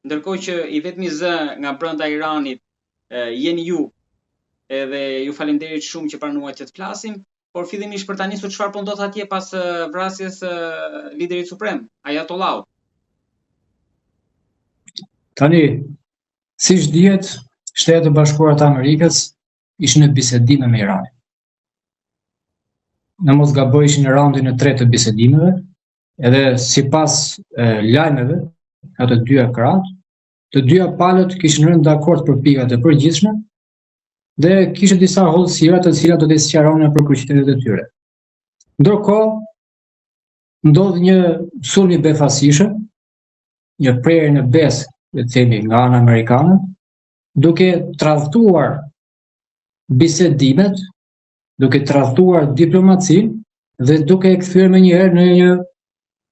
ndërkohë që i vetmi zë nga brenda Iranit jeni ju, edhe ju faleminderit shumë që pranuat që të flasim, por fillimisht për ta nisur çfarë po ndodh atje pas vrasjes liderit suprem, Ajatollaut. Tani, siç dihet, Shtetet e Bashkuara të Amerikës ishin në bisedime me Iranin. Në mos gaboj ishin në raundin e 3 të bisedimeve, edhe sipas lajmeve, ato dyja krahët, të dyja palët kishin rënë dakord për pikat e përgjithshme dhe kishte disa hollësira të cilat do të sqaronin për kryqëzimit e tyre. Ndërkohë, ndodh një sulm i befasishëm, një prerje në besë, le të themi, nga ana amerikane, duke tradhtuar bisedimet, duke tradhtuar diplomacinë dhe duke e kthyer menjëherë në një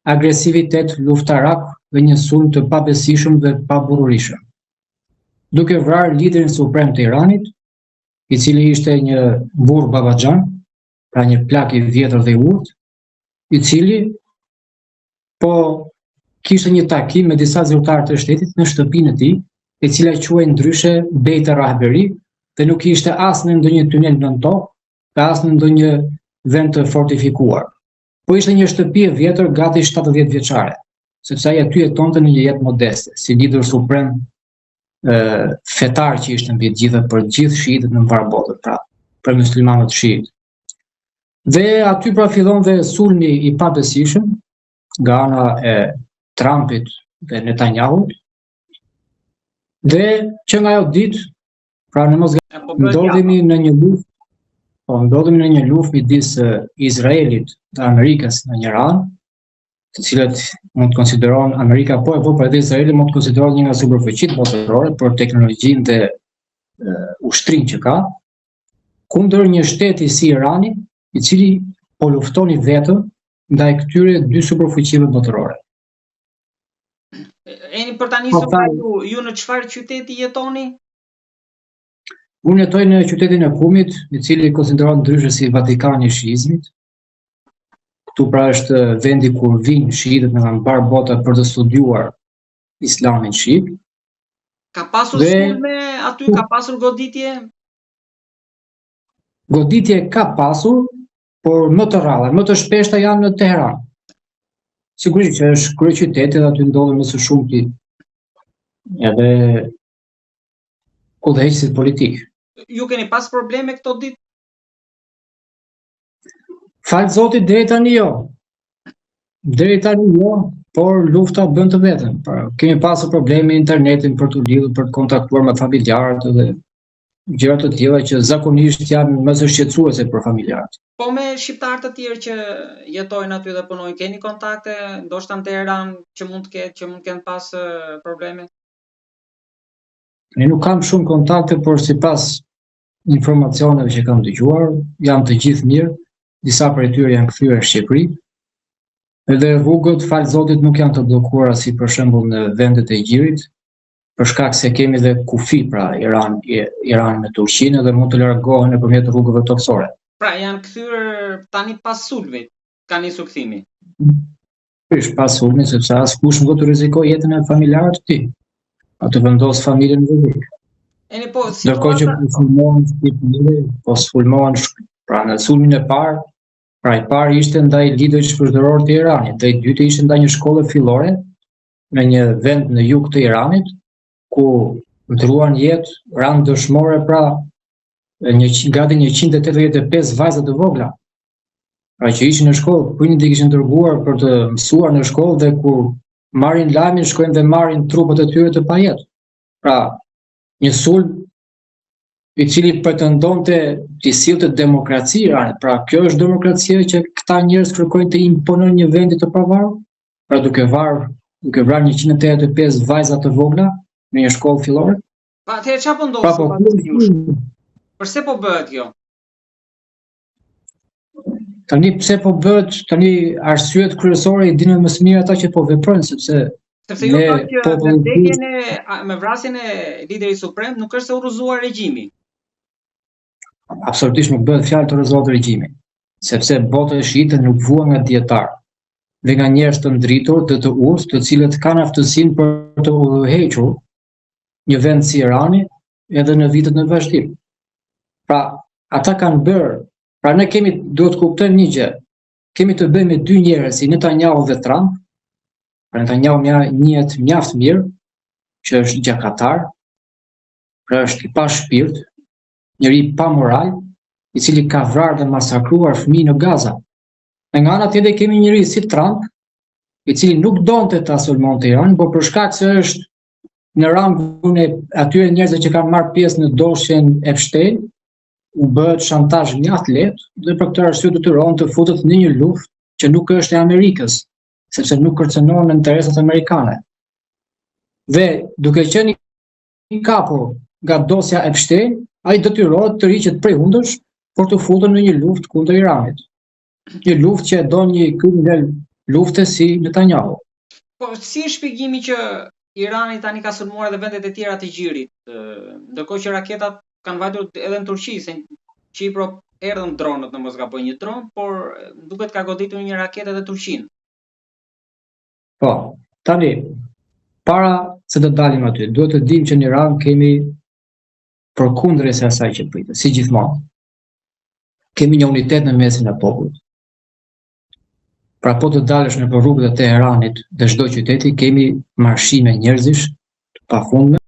agresivitet luftarak dhe një sulm të pabesishëm dhe paburrishëm. Duke vrarë liderin suprem të Iranit, i cili ishte një burr babaxhan, pra një plak i vjetër dhe i urtë, i cili po kishte një takim me disa zyrtarë të shtetit në shtëpinë e tij, e cila quhej ndryshe Beit Rahberi, dhe nuk ishte as në ndonjë tunel nën tokë, as në ndonjë vend të fortifikuar. Po ishte një shtëpi e vjetër gati 70 vjeçare, sepse ai aty jetonte në një jetë modeste, si lider suprem fetar që ishte mbi të gjitha për gjithë shiitët në mbar botën, pra për muslimanët shiit. Dhe aty pra fillon dhe sulmi i pabesishëm nga ana e Trumpit dhe Netanyahut, dhe që nga ajo ditë, pra në mos ndodhemi në një luftë, ndodhemi në një luftë midis Izraelit dhe Amerikës në një anë, të cilat mund të konsiderohen Amerika po për edhe Izraeli mund të konsiderohen një nga superfuqitë botërore për teknologjinë dhe ushtrinë që ka, kundër një shteti si Irani, i cili po luftoni vetëm ndaj këtyre dy superfuqive botërore. Eni për ta nisur ju në çfarë qyteti jetoni? Unë jetoj në qytetin e Kumit, i cili konsiderohet ndryshe si Vatikani i shiizmit. Këtu pra është vendi ku vinë shiitët nga mbar bota për të studiuar islamin shit. Ka pasur sulme aty, ka pasur goditje? Goditje ka pasur, por më të rralla, më të shpeshta janë në Teheran. Sigurisht që është kryeqyteti dhe aty ndodhen më së shumti edhe udhëheqësit politikë. Ju keni pas probleme këto ditë? Falë Zotit, deri tani jo. Deri tani jo, por lufta bën të vetën. Pra, kemi pasur probleme internetin për të lidhur, për të kontaktuar me familjarët dhe gjëra të tilla që zakonisht janë më së shqetësuese për familjarët. Po me shqiptarë të tjerë që jetojnë aty dhe punojnë, keni kontakte, ndoshta në Teheran që mund të kenë pas probleme? Ne nuk kam shumë kontakte, por sipas informacioneve që kam dëgjuar, janë të gjithë mirë. Disa prej tyre janë kthyer në Shqipëri. Edhe rrugët, falë Zotit, nuk janë të bllokuara si për shembull në vendet e Gjirit, për shkak se kemi dhe kufi, pra Iran me Turqinë dhe mund të largohen nëpërmjet rrugëve toksore. Pra janë kthyer tani pas sulmit, ka nisur kthimi. Pas sulmit, sepse askush nuk do të rrezikojë jetën e familjarët të tij. Atë vendos familjen në rrezik. Ndërkohë që po sulmohen pra në sulmin e parë, pra i parë ishte ndaj liderit shpërndëror të Iranit, dhe i dytë ishte ndaj një shkolle fillore në një vend në jug të Iranit, ku ndruan jetë ranë dëshmore pra gati 185 vajza të vogla. Pra që ishin në shkollë, prindit i kishin dërguar për të mësuar në shkollë dhe kur marrin lajmin shkojnë dhe marrin trupët e tyre të pajetë. Pra një sulm i cili pretendonte të sillte demokraci Iranit. Pra kjo është demokracia që këta njerëz kërkojnë të imponojnë një vendi të pavarur, pra duke vrarë 185 vajza të vogla në një shkollë fillore. Pa atëherë çfarë po ndodh? Përse po bëhet kjo? Tani pse po bëhet, tani arsyet kryesore i dinë më së miri ata që po veprojnë, sepse ju thonë që me vrasjen e liderit suprem nuk është se u rrëzuar regjimi. Absolutisht nuk bëhet fjalë të rrëzohet regjimi, sepse bota e shiite nuk vuan nga dietar. dhe nga njerëz të ndritur dhe të urtë, të cilët kanë aftësinë për të udhëhequr një vend si Irani edhe në vitet në vazhdim. Pra, ata kanë bërë, pra ne duhet të kuptojmë një gjë. Kemi të bëjmë me dy njerëz si Netanyahu dhe Trump. Pra Netanyahu njihet mjaft mirë që është gjakatar, pra është i pa shpirt, njëri pa moral, i cili ka vrarë dhe masakruar fëmijë në Gaza. Në nga ana tjetër kemi njëri si Trump, i cili nuk donte ta sulmonte Iranin, por për shkak se është në rangun e atyre njerëzve që kanë marrë pjesë në doshjen Epstein, u bëhet shantazh mjaft lehtë dhe për këtë arsye detyrohen të futet në një luftë që nuk është e Amerikës, sepse nuk kërcënohen në interesat amerikane. Dhe duke qenë i kapur nga dosja Epstein, ai detyrohet të riqet prej hundësh për të futur në një luftë kundër Iranit. Një luftë që e do një nivel lufte si Netanyahu. Po si është shpjegimi që Irani tani ka sulmuar edhe vendet e tjera të gjirit, ndërkohë që raketat kanë vajtur edhe në Turqi, se Qipro erdhën dronët, në mos gaboj një dron, por duket ka goditur një raketë edhe Turqinë. Po, tani para se të dalim aty, duhet të dimë që në Iran kemi përkundërës e asaj që pritet, si gjithmonë. Kemi një unitet në mesin e popullit. Pra po të dalësh në rrugët e Teheranit dhe çdo qyteti, kemi marshime njerëzish të pafundme,